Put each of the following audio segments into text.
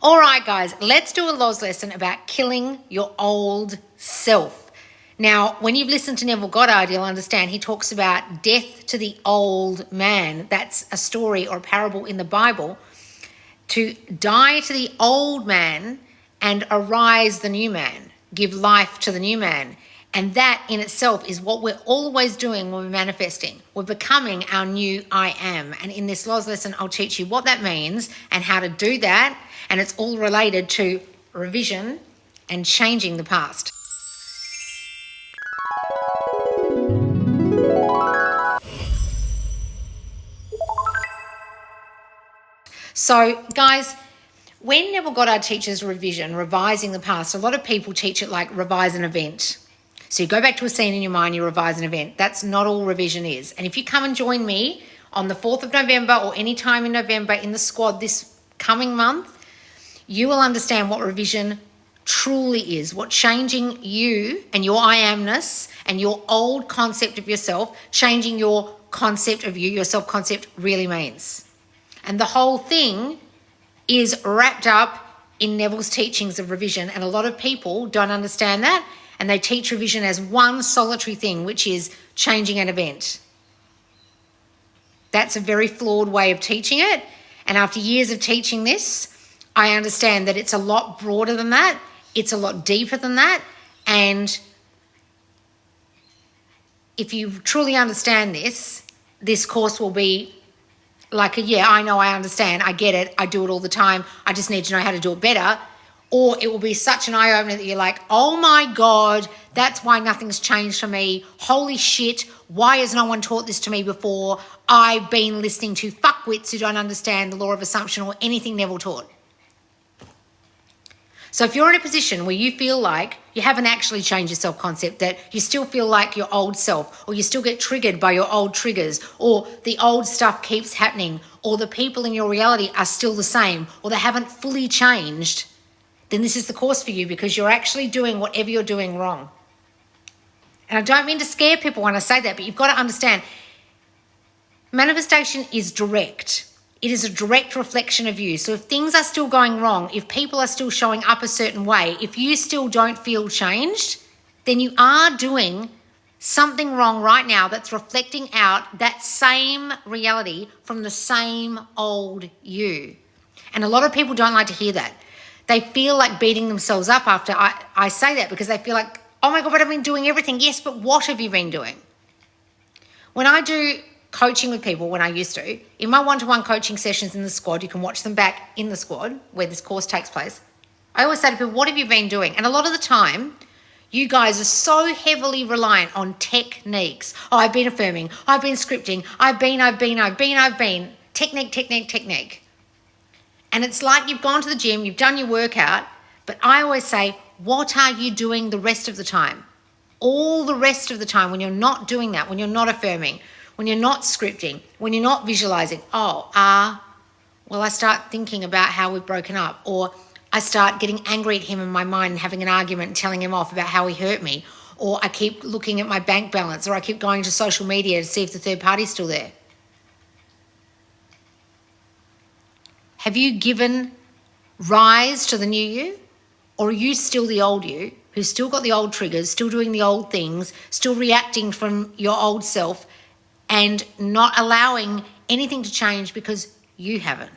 All right, guys, let's do a Loz lesson about killing your old self. Now, when you've listened to Neville Goddard, you'll understand he talks about death to the old man. That's a story or a parable in the Bible. To die to the old man and arise the new man, give life to the new man. And that in itself is what we're always doing when we're manifesting. We're becoming our new I am. And in this Loz lesson, I'll teach you what that means and how to do that. And it's all related to revision and changing the past. So, guys, when Neville Goddard teaches revision, revising the past, a lot of people teach it like revise an event. So you go back to a scene in your mind, you revise an event. That's not all revision is. And if you come and join me on the 4th of November or any time in November in the squad this coming month, you will understand what revision truly is, what changing you and your I amness and your old concept of yourself, changing your concept of you, your self-concept really means. And the whole thing is wrapped up in Neville's teachings of revision. And a lot of people don't understand that. And they teach revision as one solitary thing, which is changing an event. That's a very flawed way of teaching it. And after years of teaching this, I understand that it's a lot broader than that. It's a lot deeper than that. And if you truly understand this course will be like yeah, I know, I understand, I get it, I do it all the time, I just need to know how to do it better. Or it will be such an eye-opener that you're like, oh my God, that's why nothing's changed for me. Holy shit, why has no one taught this to me before? I've been listening to fuckwits who don't understand the law of assumption or anything Neville taught. So if you're in a position where you feel like you haven't actually changed your self-concept, that you still feel like your old self, or you still get triggered by your old triggers, or the old stuff keeps happening, or the people in your reality are still the same, or they haven't fully changed, then this is the course for you, because you're actually doing whatever you're doing wrong. And I don't mean to scare people when I say that, but you've got to understand, manifestation is direct. It is a direct reflection of you. So if things are still going wrong, if people are still showing up a certain way, if you still don't feel changed, then you are doing something wrong right now that's reflecting out that same reality from the same old you. And a lot of people don't like to hear that. They feel like beating themselves up after I say that, because they feel like, oh my God, but I've been doing everything. Yes, but what have you been doing? When I do coaching with people, when I used to, in my one-to-one coaching sessions in the squad, you can watch them back in the squad where this course takes place. I always say to people, what have you been doing? And a lot of the time, you guys are so heavily reliant on techniques. Oh, I've been affirming. I've been scripting. I've been. Technique. And it's like you've gone to the gym, you've done your workout, but I always say, what are you doing the rest of the time? All the rest of the time when you're not doing that, when you're not affirming, when you're not scripting, when you're not visualizing, well, I start thinking about how we've broken up, or I start getting angry at him in my mind and having an argument and telling him off about how he hurt me, or I keep looking at my bank balance, or I keep going to social media to see if the third party's still there. Have you given rise to the new you? Or are you still the old you, who's still got the old triggers, still doing the old things, still reacting from your old self, and not allowing anything to change because you haven't?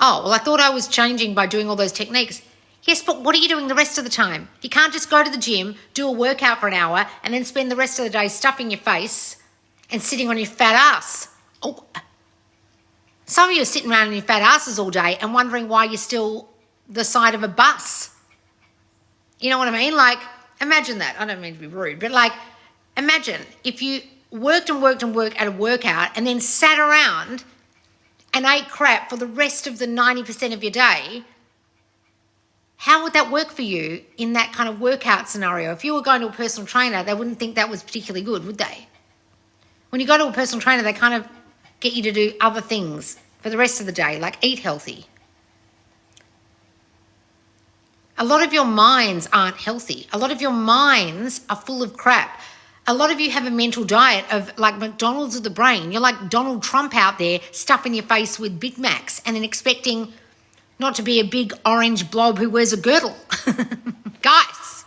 Oh, well, I thought I was changing by doing all those techniques. Yes, but what are you doing the rest of the time? You can't just go to the gym, do a workout for an hour, and then spend the rest of the day stuffing your face and sitting on your fat ass. Oh, some of you are sitting around on your fat asses all day and wondering why you're still the side of a bus. You know what I mean? Like, imagine that. I don't mean to be rude, but like, imagine if you worked at a workout and then sat around and ate crap for the rest of the 90% of your day. How would that work for you in that kind of workout scenario? If you were going to a personal trainer, they wouldn't think that was particularly good, would they? When you go to a personal trainer, they kind of get you to do other things for the rest of the day, like eat healthy. A lot of your minds aren't healthy. A lot of your minds are full of crap. A lot of you have a mental diet of like McDonald's of the brain. You're like Donald Trump out there stuffing your face with Big Macs and then expecting not to be a big orange blob who wears a girdle. Guys,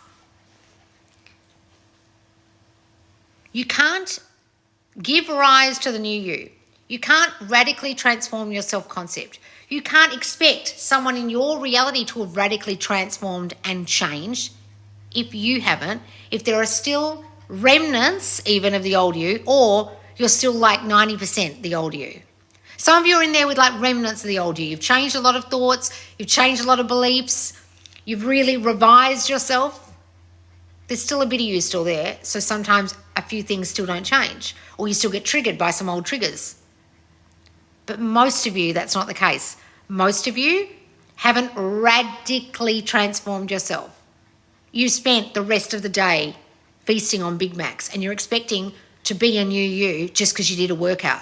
you can't give rise to the new you. You can't radically transform your self-concept. You can't expect someone in your reality to have radically transformed and changed if you haven't, if there are still remnants even of the old you, or you're still like 90% the old you. Some of you are in there with like remnants of the old you. You've changed a lot of thoughts, you've changed a lot of beliefs, you've really revised yourself. There's still a bit of you still there, so sometimes a few things still don't change, or you still get triggered by some old triggers. But most of you, that's not the case. Most of you haven't radically transformed yourself. You spent the rest of the day feasting on Big Macs and you're expecting to be a new you just because you did a workout.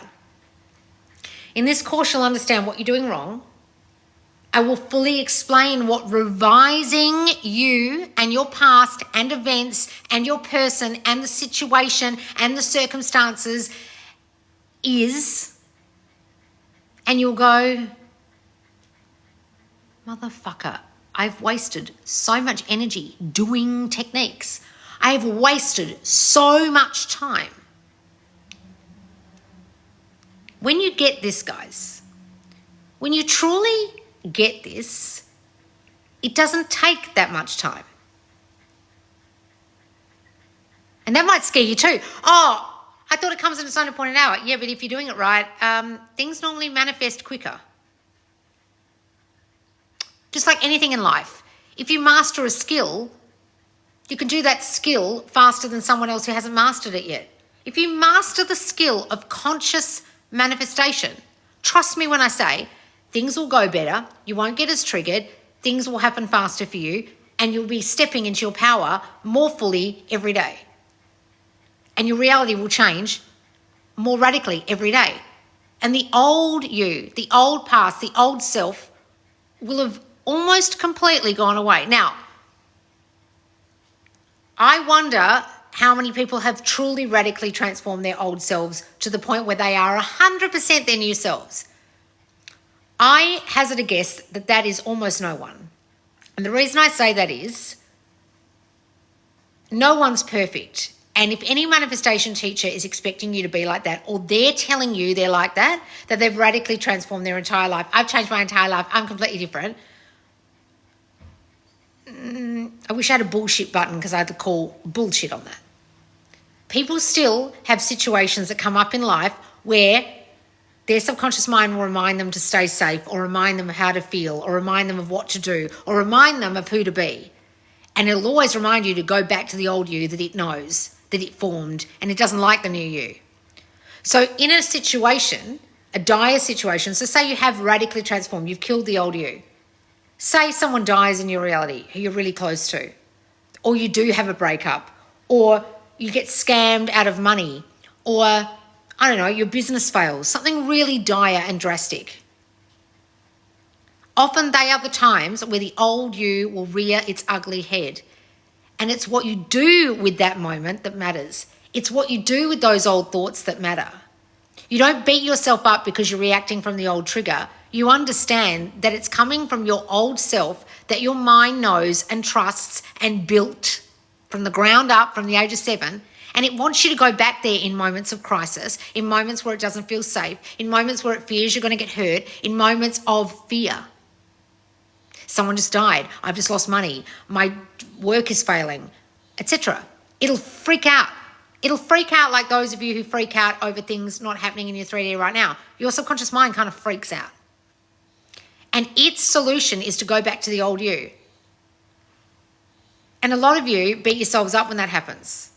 In this course, you'll understand what you're doing wrong. I will fully explain what revising you and your past and events and your person and the situation and the circumstances is. And you'll go, motherfucker, I've wasted so much energy doing techniques. I've wasted so much time. When you get this, guys, when you truly get this, it doesn't take that much time. And that might scare you too. Oh, I thought it comes in its own appointed hour. Yeah, but if you're doing it right, things normally manifest quicker. Just like anything in life. If you master a skill, you can do that skill faster than someone else who hasn't mastered it yet. If you master the skill of conscious manifestation, trust me when I say things will go better, you won't get as triggered, things will happen faster for you, and you'll be stepping into your power more fully every day. And your reality will change more radically every day. And the old you, the old past, the old self will have almost completely gone away. Now, I wonder how many people have truly radically transformed their old selves to the point where they are 100% their new selves. I hazard a guess that that is almost no one. And the reason I say that is no one's perfect. And if any manifestation teacher is expecting you to be like that, or they're telling you they're like that they've radically transformed their entire life, I've changed my entire life, I'm completely different. I wish I had a bullshit button because I had to call bullshit on that. People still have situations that come up in life where their subconscious mind will remind them to stay safe, or remind them of how to feel, or remind them of what to do, or remind them of who to be. And it'll always remind you to go back to the old you that it knows, that it formed, and it doesn't like the new you. So in a situation, a dire situation, so say you have radically transformed, you've killed the old you. Say someone dies in your reality who you're really close to, or you do have a breakup, or you get scammed out of money, or, I don't know, your business fails, something really dire and drastic. Often they are the times where the old you will rear its ugly head. And it's what you do with that moment that matters. It's what you do with those old thoughts that matter. You don't beat yourself up because you're reacting from the old trigger. You understand that it's coming from your old self that your mind knows and trusts and built from the ground up from the age of 7. And it wants you to go back there in moments of crisis, in moments where it doesn't feel safe, in moments where it fears you're going to get hurt, in moments of fear. Someone just died. I've just lost money. My work is failing, etc. It'll freak out. It'll freak out like those of you who freak out over things not happening in your 3D right now. Your subconscious mind kind of freaks out. And its solution is to go back to the old you. And a lot of you beat yourselves up when that happens.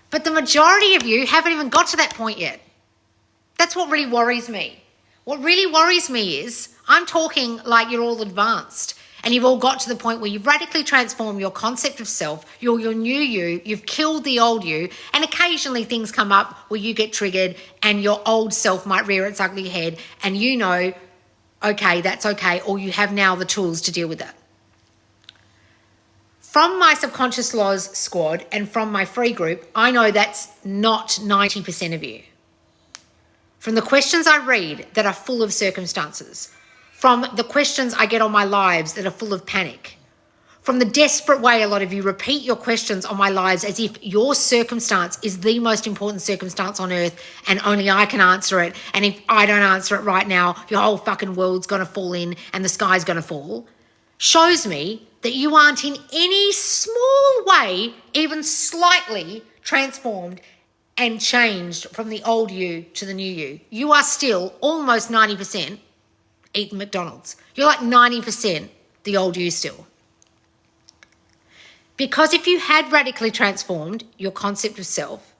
But the majority of you haven't even got to that point yet. That's what really worries me. What really worries me is I'm talking like you're all advanced and you've all got to the point where you've radically transformed your concept of self, you're your new you, you've killed the old you, and occasionally things come up where you get triggered and your old self might rear its ugly head and you know, okay, that's okay, or you have now the tools to deal with that. From my subconscious laws squad and from my free group, I know that's not 90% of you. From the questions I read that are full of circumstances, from the questions I get on my lives that are full of panic, from the desperate way a lot of you repeat your questions on my lives as if your circumstance is the most important circumstance on earth and only I can answer it. And if I don't answer it right now, your whole fucking world's going to fall in and the sky's going to fall, shows me that you aren't in any small way, even slightly transformed and changed from the old you to the new you. You are still almost 90% eating McDonald's. You're like 90% the old you still. Because if you had radically transformed your concept of self,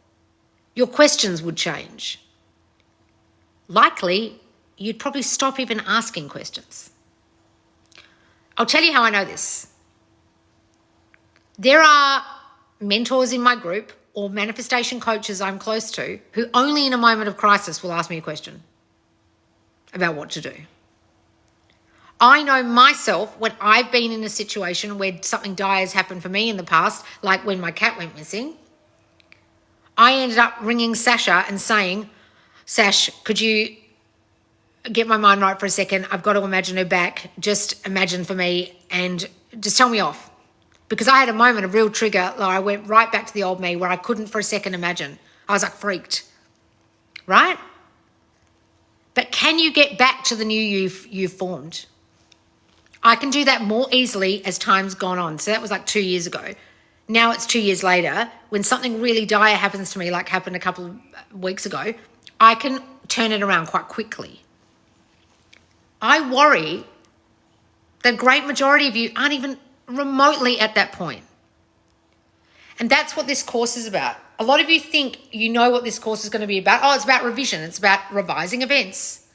your questions would change. Likely, you'd probably stop even asking questions. I'll tell you how I know this. There are mentors in my group or manifestation coaches I'm close to who only in a moment of crisis will ask me a question about what to do. I know myself when I've been in a situation where something dire has happened for me in the past, like when my cat went missing. I ended up ringing Sasha and saying, Sash, could you get my mind right for a second? I've got to imagine her back. Just imagine for me and just tell me off. Because I had a moment of real trigger. Like I went right back to the old me where I couldn't for a second imagine. I was like freaked. Right? But can you get back to the new you've formed? I can do that more easily as time's gone on. So that was like 2 years ago. Now it's 2 years later. When something really dire happens to me, like happened a couple of weeks ago, I can turn it around quite quickly. I worry the great majority of you aren't even remotely at that point. And that's what this course is about. A lot of you think you know what this course is going to be about. Oh, it's about revision. It's about revising events.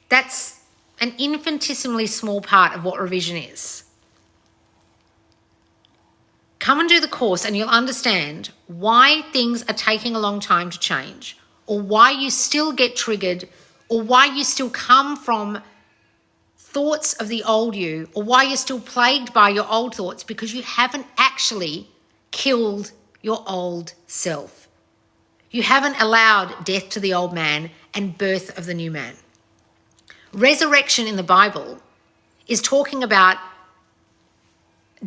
That's an infinitesimally small part of what revision is. Come and do the course and you'll understand why things are taking a long time to change, or why you still get triggered, or why you still come from thoughts of the old you, or why you're still plagued by your old thoughts, because you haven't actually killed your old self. You haven't allowed death to the old man and birth of the new man. Resurrection in the Bible is talking about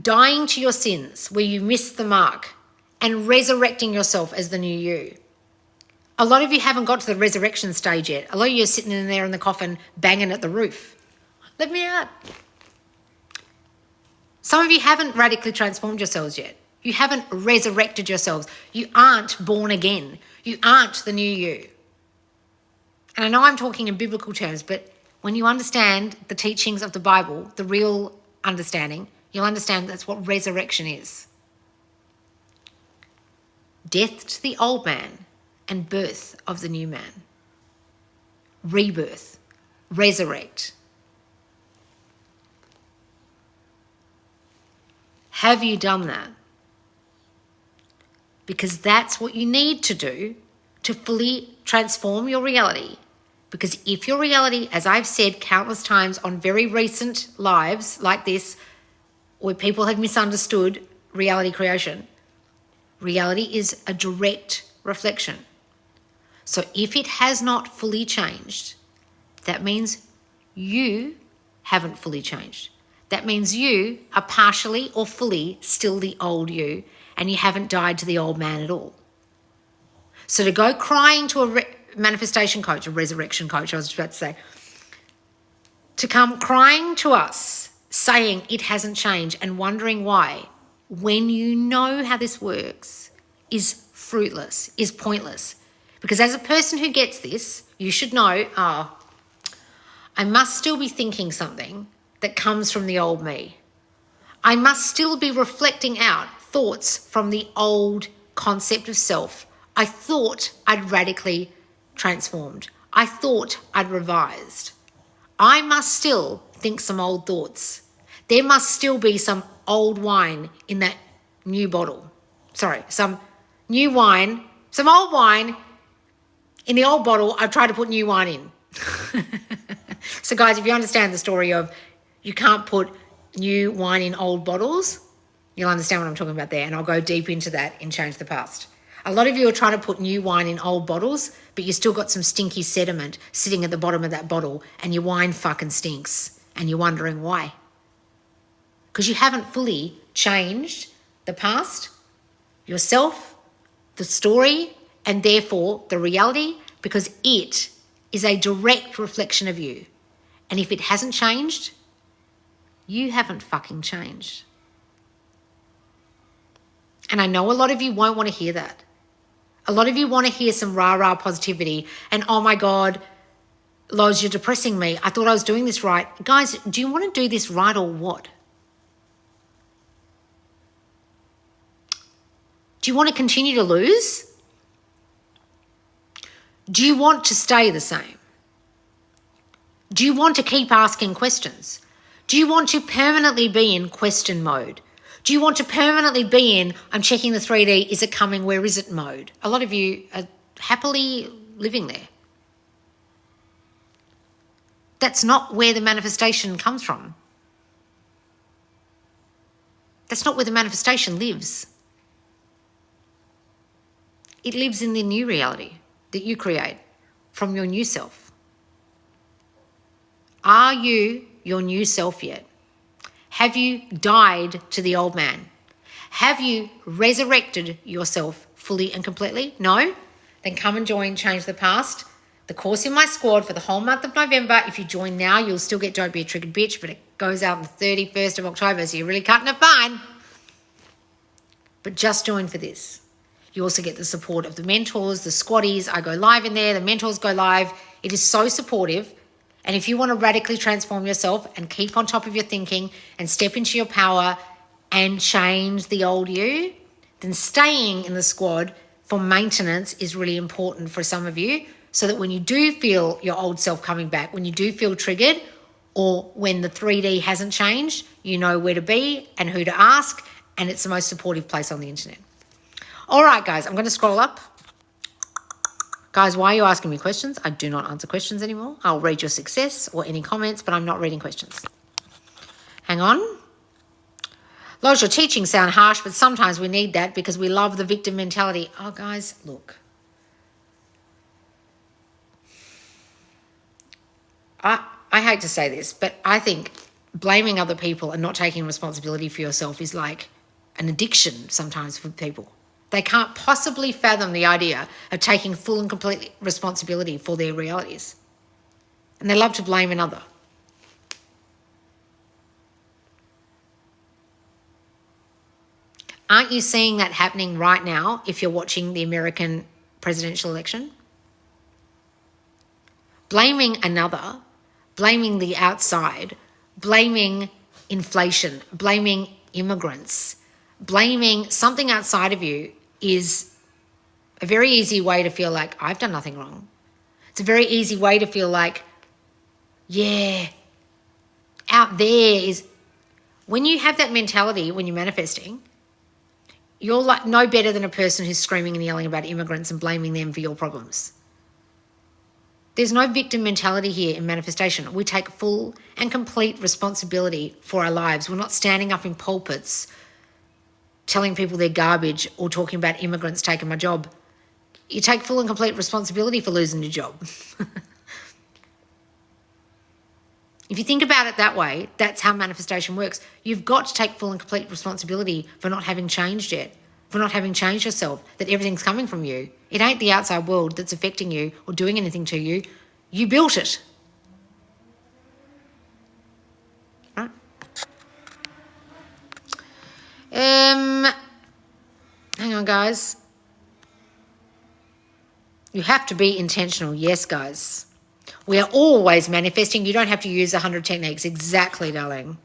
dying to your sins where you missed the mark and resurrecting yourself as the new you. A lot of you haven't got to the resurrection stage yet. A lot of you are sitting in there in the coffin banging at the roof. Let me out. Some of you haven't radically transformed yourselves yet. You haven't resurrected yourselves. You aren't born again. You aren't the new you. And I know I'm talking in biblical terms, but when you understand the teachings of the Bible, the real understanding, you'll understand that's what resurrection is. Death to the old man and birth of the new man. Rebirth. Resurrect. Have you done that? Because that's what you need to do to fully transform your reality. Because if your reality, as I've said countless times on very recent lives like this, where people have misunderstood reality creation, reality is a direct reflection. So if it has not fully changed, that means you haven't fully changed. That means you are partially or fully still the old you, and you haven't died to the old man at all. So to go crying to a manifestation coach, a resurrection coach, I was just about to say, to come crying to us saying it hasn't changed and wondering why, when you know how this works, is fruitless, is pointless. Because as a person who gets this, you should know, I must still be thinking something that comes from the old me. I must still be reflecting out thoughts from the old concept of self. I thought I'd radically transformed. I thought I'd revised. I must still think some old thoughts. There must still be some old wine in that new bottle. Sorry, some new wine, some old wine in the old bottle. I've tried to put new wine in. So guys, if you understand the story of you can't put new wine in old bottles. You'll understand what I'm talking about there, and I'll go deep into that in Change the Past. A lot of you are trying to put new wine in old bottles, but you still got some stinky sediment sitting at the bottom of that bottle, and your wine fucking stinks, and you're wondering why. Because you haven't fully changed the past, yourself, the story, and therefore the reality, because it is a direct reflection of you. And if it hasn't changed, you haven't fucking changed. And I know a lot of you won't want to hear that. A lot of you want to hear some rah-rah positivity and, oh my God, Loz, you're depressing me. I thought I was doing this right. Guys, do you want to do this right or what? Do you want to continue to lose? Do you want to stay the same? Do you want to keep asking questions? Do you want to permanently be in question mode? Do you want to permanently be in, I'm checking the 3D, is it coming, where is it mode? A lot of you are happily living there. That's not where the manifestation comes from. That's not where the manifestation lives. It lives in the new reality that you create from your new self. Are you your new self yet? Have you died to the old man? Have you resurrected yourself fully and completely? No? Then come and join Change the Past, the course in my squad for the whole month of November. If you join now, you'll still get Don't Be a Triggered Bitch, but it goes out on the 31st of October, so you're really cutting it fine. But just join for this. You also get the support of the mentors, the squaddies. I go live in there. The mentors go live. It is so supportive. And if you want to radically transform yourself and keep on top of your thinking and step into your power and change the old you, then staying in the squad for maintenance is really important for some of you, so that when you do feel your old self coming back, when you do feel triggered, or when the 3D hasn't changed, you know where to be and who to ask, and it's the most supportive place on the internet. All right, guys, I'm going to scroll up. Guys, why are you asking me questions? I do not answer questions anymore. I'll read your success or any comments, but I'm not reading questions. Hang on. Loz, your teachings sound harsh, but sometimes we need that because we love the victim mentality. Oh, guys, look. I hate to say this, but I think blaming other people and not taking responsibility for yourself is like an addiction sometimes for people. They can't possibly fathom the idea of taking full and complete responsibility for their realities. And they love to blame another. Aren't you seeing that happening right now if you're watching the American presidential election? Blaming another, blaming the outside, blaming inflation, blaming immigrants, blaming something outside of you is a very easy way to feel like I've done nothing wrong. It's a very easy way to feel like, yeah, out there is, when you have that mentality, when you're manifesting, you're like no better than a person who's screaming and yelling about immigrants and blaming them for your problems. There's no victim mentality here in manifestation. We take full and complete responsibility for our lives. We're not standing up in pulpits telling people they're garbage or talking about immigrants taking my job. You take full and complete responsibility for losing your job. If you think about it that way, that's how manifestation works. You've got to take full and complete responsibility for not having changed yet, for not having changed yourself, that everything's coming from you. It ain't the outside world that's affecting you or doing anything to you. You built it. Right? Hang on, guys. You have to be intentional. Yes, guys. We are always manifesting. You don't have to use 100 techniques. Exactly, darling.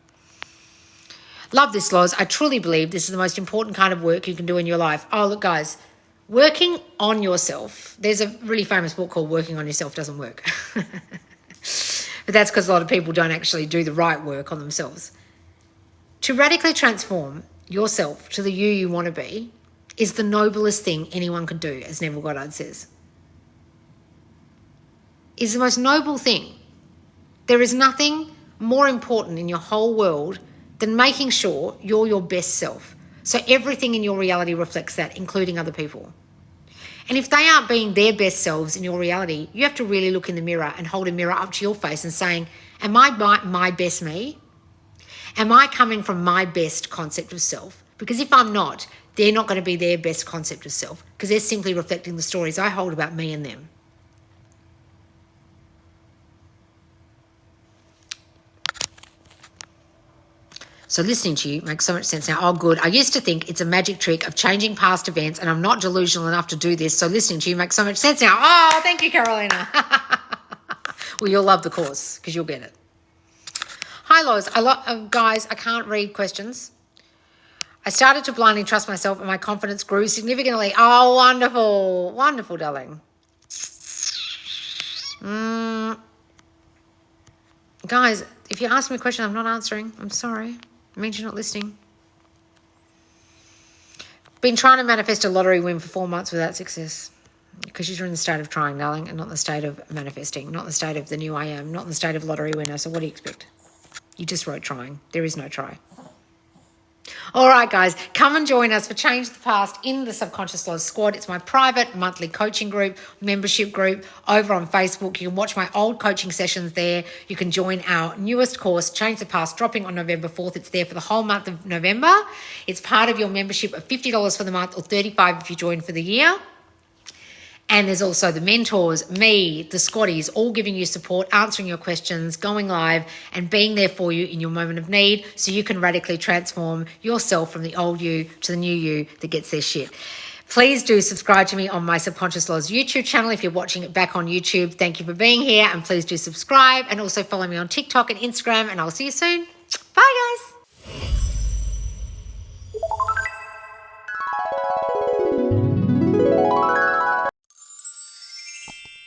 Love this, Loz. I truly believe this is the most important kind of work you can do in your life. Oh, look, guys, working on yourself. There's a really famous book called Working on Yourself Doesn't Work. But that's because a lot of people don't actually do the right work on themselves. To radically transform yourself to the you want to be is the noblest thing anyone could do, as Neville Goddard says. Is the most noble thing. There is nothing more important in your whole world then making sure you're your best self. So everything in your reality reflects that, including other people. And if they aren't being their best selves in your reality, you have to really look in the mirror and hold a mirror up to your face and saying, am I my best me? Am I coming from my best concept of self? Because if I'm not, they're not going to be their best concept of self, because they're simply reflecting the stories I hold about me and them. So listening to you makes so much sense now. Oh, good. I used to think it's a magic trick of changing past events, and I'm not delusional enough to do this. So listening to you makes so much sense now. Oh, thank you, Carolina. Well, you'll love the course because you'll get it. Hi, Lois. Guys, I can't read questions. I started to blindly trust myself and my confidence grew significantly. Oh, wonderful. Wonderful, darling. Guys, if you ask me a question I'm not answering, I'm sorry. It means you're not listening. Been trying to manifest a lottery win for 4 months without success. Because you're in the state of trying, darling, and not the state of manifesting, not the state of the new I am, not the state of lottery winner. So what do you expect? You just wrote trying. There is no try. All right, guys, come and join us for Change the Past in the Subconscious Laws Squad. It's my private monthly coaching group, membership group over on Facebook. You can watch my old coaching sessions there. You can join our newest course, Change the Past, dropping on November 4th. It's there for the whole month of November. It's part of your membership of $50 for the month or $35 if you join for the year. And there's also the mentors, me, the squaddies, all giving you support, answering your questions, going live and being there for you in your moment of need so you can radically transform yourself from the old you to the new you that gets their shit. Please do subscribe to me on my Subconscious Laws YouTube channel if you're watching it back on YouTube. Thank you for being here, and please do subscribe and also follow me on TikTok and Instagram, and I'll see you soon. Bye, guys.